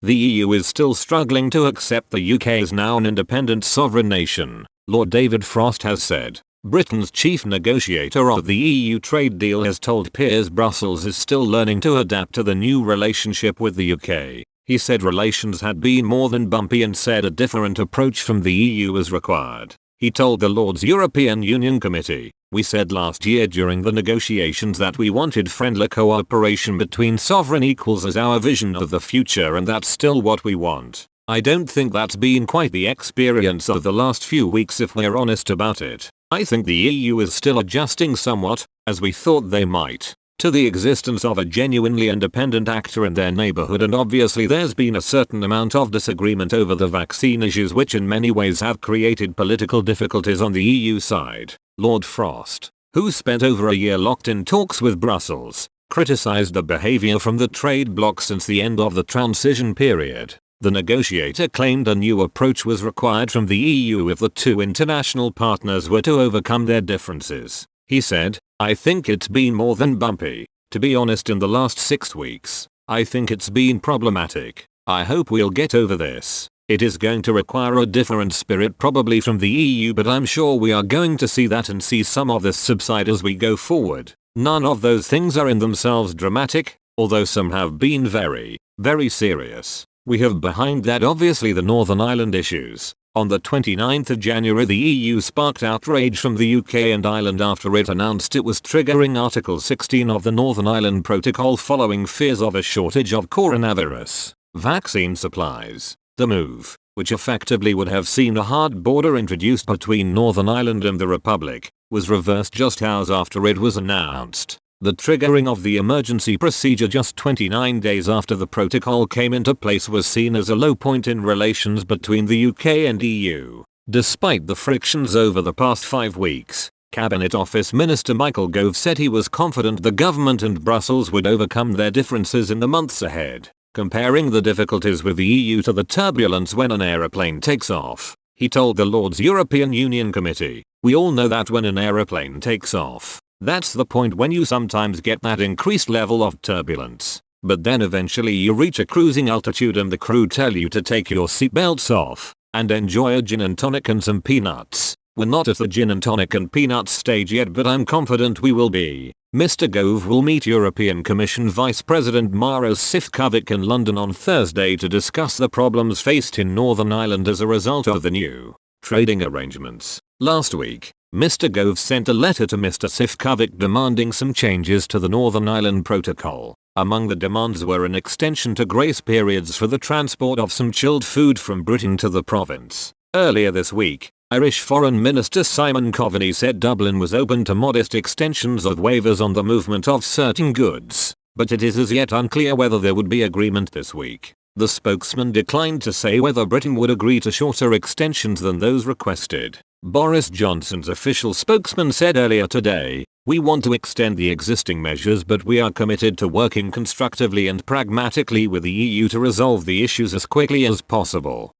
The EU is still struggling to accept the UK is now an independent sovereign nation, Lord David Frost has said. Britain's chief negotiator of the EU trade deal has told peers Brussels is still learning to adapt to the new relationship with the UK. He said relations had been more than bumpy and said a different approach from the EU is required. He told the Lord's European Union Committee, "We said last year during the negotiations that we wanted friendly cooperation between sovereign equals as our vision of the future, and that's still what we want. I don't think that's been quite the experience of the last few weeks if we're honest about it. I think the EU is still adjusting somewhat, as we thought they might, to the existence of a genuinely independent actor in their neighborhood, and obviously there's been a certain amount of disagreement over the vaccine issues which in many ways have created political difficulties on the EU side." Lord Frost, who spent over a year locked in talks with Brussels, criticized the behavior from the trade bloc since the end of the transition period. The negotiator claimed a new approach was required from the EU if the two international partners were to overcome their differences. He said, "I think it's been more than bumpy. To be honest, in the last 6 weeks, I think it's been problematic. I hope we'll get over this. It is going to require a different spirit probably from the EU, but I'm sure we are going to see that and see some of this subside as we go forward. None of those things are in themselves dramatic, although some have been very, very serious. We have behind that obviously the Northern Ireland issues." On the 29th of January, the EU sparked outrage from the UK and Ireland after it announced it was triggering Article 16 of the Northern Ireland Protocol following fears of a shortage of coronavirus vaccine supplies. The move, which effectively would have seen a hard border introduced between Northern Ireland and the Republic, was reversed just hours after it was announced. The triggering of the emergency procedure just 29 days after the protocol came into place was seen as a low point in relations between the UK and EU. Despite the frictions over the past 5 weeks, Cabinet Office Minister Michael Gove said he was confident the government and Brussels would overcome their differences in the months ahead, comparing the difficulties with the EU to the turbulence when an aeroplane takes off. He told the Lord's European Union Committee, "We all know that when an aeroplane takes off, that's the point when you sometimes get that increased level of turbulence. But then eventually you reach a cruising altitude and the crew tell you to take your seatbelts off and enjoy a gin and tonic and some peanuts. We're not at the gin and tonic and peanuts stage yet, but I'm confident we will be." Mr. Gove will meet European Commission Vice President Maros Sefcovic in London on Thursday to discuss the problems faced in Northern Ireland as a result of the new trading arrangements. Last week, Mr. Gove sent a letter to Mr. Sefcovic demanding some changes to the Northern Ireland Protocol. Among the demands were an extension to grace periods for the transport of some chilled food from Britain to the province. Earlier this week, Irish Foreign Minister Simon Coveney said Dublin was open to modest extensions of waivers on the movement of certain goods, but it is as yet unclear whether there would be agreement this week. The spokesman declined to say whether Britain would agree to shorter extensions than those requested. Boris Johnson's official spokesman said earlier today, "We want to extend the existing measures, but we are committed to working constructively and pragmatically with the EU to resolve the issues as quickly as possible."